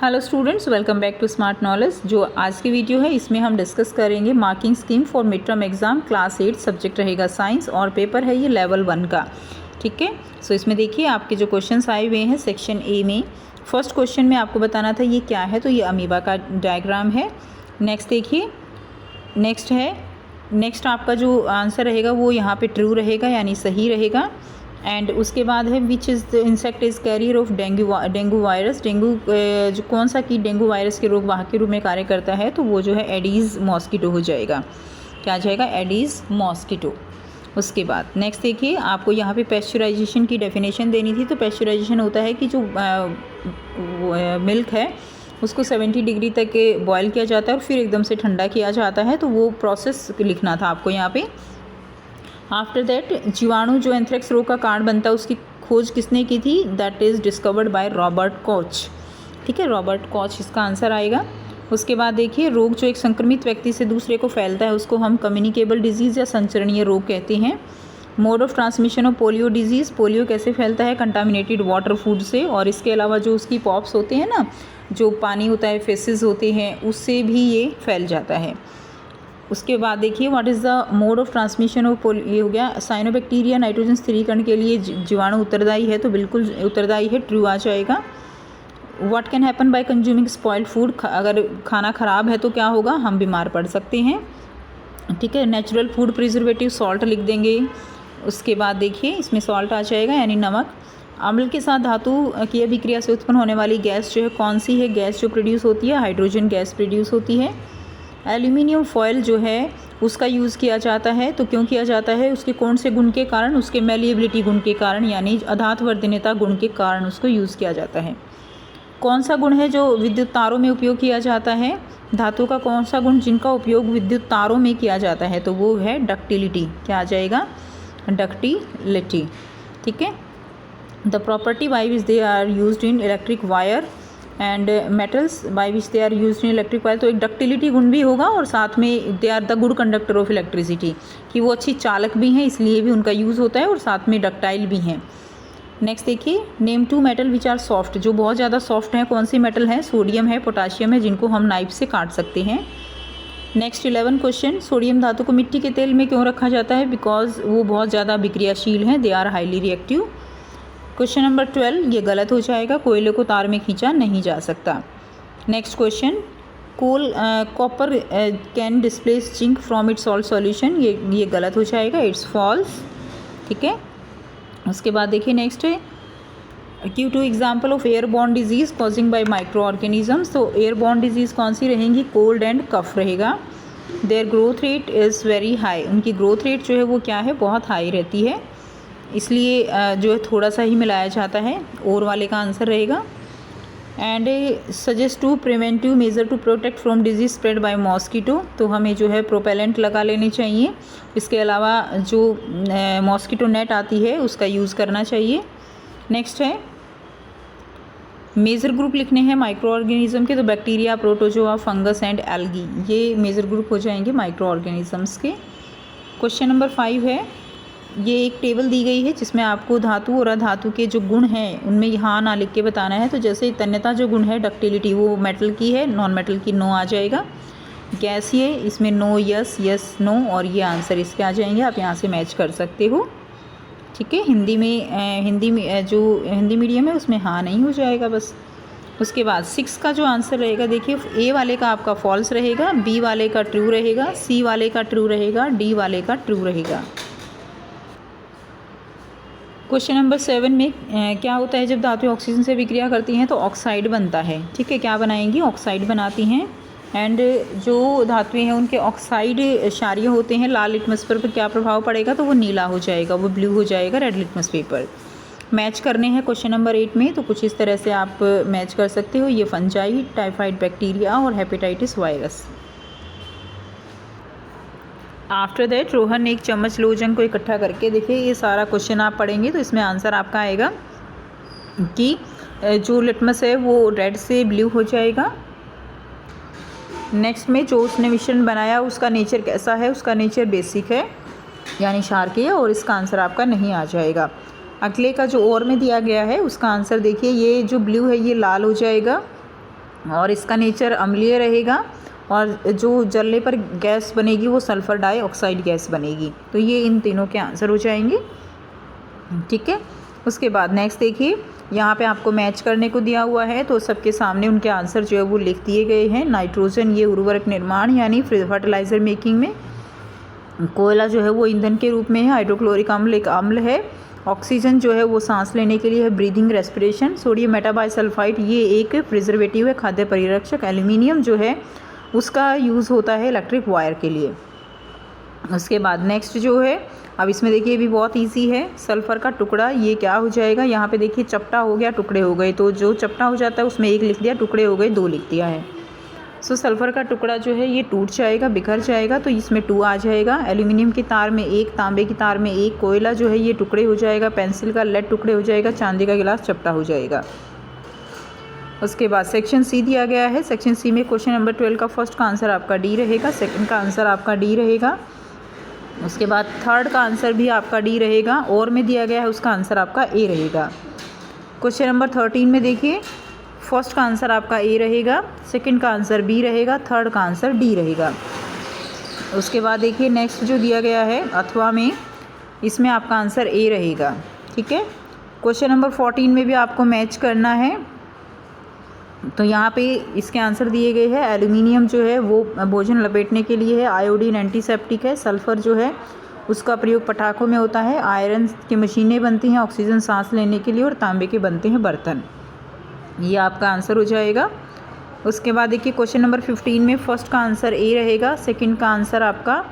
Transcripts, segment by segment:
Hello students, welcome back to Smart Knowledge. जो आज की वीडियो है इसमें हम डिस्कस करेंगे marking scheme for mid term exam class 8, subject रहेगा साइंस और पेपर है ये लेवल 1 का। ठीक है, सो इसमें देखिए आपके जो क्वेश्चंस आए हुए हैं सेक्शन ए में। फर्स्ट क्वेश्चन में आपको बताना था ये क्या है, तो ये अमीबा का डायग्राम है। नेक्स्ट देखिए, नेक्स्ट आपका जो आंसर रहेगा वो यहाँ पे ट्रू रहेगा यानी सही रहेगा। एंड उसके बाद है which is the insect is carrier of dengue virus. Dengue जो कौन सा कीट डेंगू वायरस के रोग वाहक के रूप में कार्य करता है, तो वो जो है एडीज़ मॉस्किटो हो जाएगा। क्या जाएगा? Aedes mosquito. उसके बाद नेक्स्ट देखिए, आपको यहाँ पे पेस्चराइजेशन की डेफिनेशन देनी थी। तो पेस्चराइजेशन होता है कि जो मिल्क है उसको 70 डिग्री तक बॉयल किया जाता है और फिर एकदम से ठंडा किया जाता है, तो वो प्रोसेस लिखना था आपको यहाँ पे। आफ्टर दैट जीवाणु जो एंथ्रेक्स रोग का कारण बनता है उसकी खोज किसने की थी? That is discovered by Robert Koch. ठीक है, रॉबर्ट कॉच इसका आंसर आएगा। उसके बाद देखिए, रोग जो एक संक्रमित व्यक्ति से दूसरे को फैलता है उसको हम कम्युनिकेबल डिजीज़ या संचरणीय रोग कहते हैं। Mode of transmission of polio disease, polio कैसे फैलता है? कंटामिनेटेड वाटर फूड से। और इसके अलावा जो उसकी पॉप्स होते हैं ना, जो पानी होता है, फेसेस होते हैं, उससे भी ये फैल जाता है। उसके बाद देखिए, what is the mode of transmission of ये हो गया साइनोबैक्टीरिया। नाइट्रोजन स्थिरीकरण के लिए जीवाणु उत्तरदायी है, तो बिल्कुल उत्तरदायी है, ट्रू आ जाएगा। What can happen by consuming spoiled food, अगर खाना ख़राब है तो क्या होगा? हम बीमार पड़ सकते हैं। ठीक है, नेचुरल फूड प्रिजर्वेटिव सॉल्ट लिख देंगे। उसके बाद देखिए, इसमें सॉल्ट आ जाएगा यानी नमक। अम्ल के साथ धातु की अभिक्रिया से उत्पन्न होने वाली गैस जो है कौन सी है? गैस जो प्रोड्यूस होती है हाइड्रोजन गैस प्रोड्यूस होती है। एल्यूमिनियम फॉयल जो है उसका यूज़ किया जाता है, तो क्यों किया जाता है? उसके कौन से गुण के कारण? उसके मेलिएबिलिटी गुण के कारण, यानी अधातवर्धनीयता गुण के कारण उसको यूज़ किया जाता है। कौन सा गुण है जो विद्युत तारों में उपयोग किया जाता है? धातु का कौन सा गुण जिनका उपयोग विद्युत तारों में किया जाता है? तो वो है डक्टिलिटी। क्या आ जाएगा? डक्टिलिटी। ठीक है, the property by which they are used in electric wire and metals by which they are used in electric wire, तो एक डक्टिलिटी गुण भी होगा और साथ में they are the good conductor of electricity, कि वो अच्छी चालक भी हैं इसलिए भी उनका यूज़ होता है और साथ में डक्टाइल भी हैं। नेक्स्ट देखिए, name 2 metal which are soft, जो बहुत ज़्यादा सॉफ्ट हैं। कौन सी मेटल है? सोडियम है, पोटाशियम है, जिनको हम नाइफ से काट सकते हैं। नेक्स्ट 11 क्वेश्चन, सोडियम धातु को मिट्टी के तेल में क्यों रखा जाता है? बिकॉज वो बहुत ज़्यादा विक्रियाशील हैं, they are highly reactive. Question number 12, ये गलत हो जाएगा, कोयले को तार में खींचा नहीं जा सकता। Next question, copper can displace zinc from its salt solution, ये गलत हो जाएगा, इट्स फॉल्स। ठीक है, उसके बाद देखिए नेक्स्ट है, give 2 example of airborne disease causing bye micro organisms. तो एयरबॉर्न डिजीज़ कौन सी रहेंगी? कोल्ड एंड कफ रहेगा। Their growth rate is very high, उनकी ग्रोथ रेट जो है वो क्या है? बहुत हाई रहती है, इसलिए जो है थोड़ा सा ही मिलाया जाता है, और वाले का आंसर रहेगा। And suggest to preventive measure to protect from disease spread by mosquito, तो हमें जो है प्रोपेलेंट लगा लेनी चाहिए। इसके अलावा जो मॉस्किटो नेट आती है उसका यूज़ करना चाहिए। नेक्स्ट है, मेजर ग्रुप लिखने हैं माइक्रो ऑर्गेनिज्म के, तो bacteria, protozoa, fungus and algae, ये मेजर ग्रुप हो जाएंगे माइक्रो ऑर्गेनिजम्स के। क्वेश्चन नंबर 5 है, ये एक टेबल दी गई है जिसमें आपको धातु और अधातु के जो गुण हैं उनमें यहाँ ना लिख के बताना है। तो जैसे तन्यता जो गुण है, डक्टिलिटी, वो मेटल की है, नॉन मेटल की नो आ जाएगा। गैसीय, इसमें नो, यस, यस, नो, और ये आंसर इसके आ जाएंगे, आप यहाँ से मैच कर सकते हो। ठीक है, हिंदी में जो हिंदी मीडियम है उसमें हाँ नहीं हो जाएगा बस। उसके बाद 6 का जो आंसर रहेगा, देखिए ए वाले का आपका फॉल्स रहेगा, बी वाले का ट्रू रहेगा, सी वाले का ट्रू रहेगा, डी वाले का ट्रू रहेगा। क्वेश्चन नंबर 7 में क्या होता है जब धातु ऑक्सीजन से विक्रिया करती हैं? तो ऑक्साइड बनता है। ठीक है, क्या बनाएंगी? ऑक्साइड बनाती हैं। एंड जो धातुएं हैं उनके ऑक्साइड क्षारीय होते हैं। लाल लिटमस पेपर पर क्या प्रभाव पड़ेगा? तो वो नीला हो जाएगा, वो ब्लू हो जाएगा, रेड लिटमस पेपर। मैच करने हैं क्वेश्चन नंबर 8 में, तो कुछ इस तरह से आप मैच कर सकते हो। ये फंजाई, टाइफाइड बैक्टीरिया और hepatitis virus. After that Rohan ने 1 चम्मच लोजंग को इकट्ठा करके, देखिए ये सारा क्वेश्चन आप पढ़ेंगे तो इसमें आंसर आपका आएगा कि जो लिटमस है वो रेड से ब्लू हो जाएगा। नेक्स्ट में जो उसने मिश्रण बनाया उसका नेचर कैसा है? उसका नेचर बेसिक है यानी क्षारकीय, और इसका आंसर आपका नहीं आ जाएगा। अगले का जो और में दिया गया है उसका आंसर देखिए, ये जो ब्लू है ये लाल हो जाएगा, और इसका नेचर अम्लीय रहेगा और जो जलने पर गैस बनेगी वो सल्फ़र डाइऑक्साइड गैस बनेगी। तो ये इन तीनों के आंसर हो जाएंगे। ठीक है, उसके बाद नेक्स्ट देखिए, यहाँ पे आपको मैच करने को दिया हुआ है, तो सबके सामने उनके आंसर जो है वो लिख दिए गए हैं। नाइट्रोजन ये उर्वरक निर्माण यानी फर्टिलाइज़र मेकिंग में, कोयला जो है वो ईंधन के रूप में है, हाइड्रोक्लोरिक अम्ल एक अम्ल है, ऑक्सीजन जो है वो सांस लेने के लिए है, ब्रीदिंग रेस्पिरेशन, सोडियम मेटाबाइसल्फाइड ये एक प्रिजर्वेटिव है, खाद्य परिरक्षक, एल्यूमिनियम जो है उसका यूज़ होता है इलेक्ट्रिक वायर के लिए। उसके बाद नेक्स्ट जो है, अब इसमें देखिए भी बहुत इजी है, सल्फ़र का टुकड़ा ये क्या हो जाएगा, यहाँ पे देखिए चपटा हो गया टुकड़े हो गए, तो जो चपटा हो जाता है उसमें 1 लिख दिया, टुकड़े हो गए 2 लिख दिया है। सो सल्फ़र का टुकड़ा जो है ये टूट जाएगा, बिखर जाएगा, तो इसमें 2 आ जाएगा। एल्यूमिनियम की तार में 1, तांबे की तार में 1, कोयला जो है ये टुकड़े हो जाएगा, पेंसिल का लेड टुकड़े हो जाएगा, चांदी का गिलास चपटा हो जाएगा। उसके बाद सेक्शन सी दिया गया है। सेक्शन सी में क्वेश्चन नंबर 12 का फर्स्ट का आंसर आपका डी रहेगा, सेकंड का आंसर आपका डी रहेगा। उसके बाद थर्ड का आंसर भी आपका डी रहेगा, और में दिया गया है उसका आंसर आपका ए रहेगा। क्वेश्चन नंबर 13 में देखिए, फर्स्ट का आंसर आपका ए रहेगा, सेकंड का आंसर बी रहेगा, थर्ड का आंसर डी रहेगा। उसके बाद देखिए नेक्स्ट जो दिया गया है अथवा में, इसमें आपका आंसर ए रहेगा। ठीक है, क्वेश्चन नंबर 14 में भी आपको मैच करना है, तो यहाँ पे इसके आंसर दिए गए हैं। एल्यूमिनियम जो है वो भोजन लपेटने के लिए है, आयोडीन एंटीसेप्टिक है, सल्फ़र जो है उसका प्रयोग पटाखों में होता है, आयरन की मशीनें बनती हैं, ऑक्सीजन सांस लेने के लिए, और तांबे के बनते हैं बर्तन। ये आपका आंसर हो जाएगा। उसके बाद देखिए क्वेश्चन नंबर 15 में फर्स्ट का आंसर ए रहेगा, सेकंड का आंसर आपका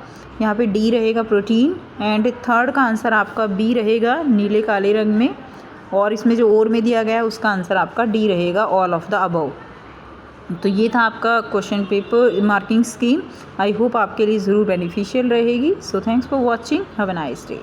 यहाँ पे डी रहेगा प्रोटीन, एंड थर्ड का आंसर आपका बी रहेगा नीले काले रंग में, और इसमें जो और में दिया गया है उसका आंसर आपका डी रहेगा, ऑल ऑफ द अबव। तो ये था आपका question paper marking scheme. I hope आपके लिए ज़रूर बेनिफिशियल रहेगी। So thanks for watching, have a nice day.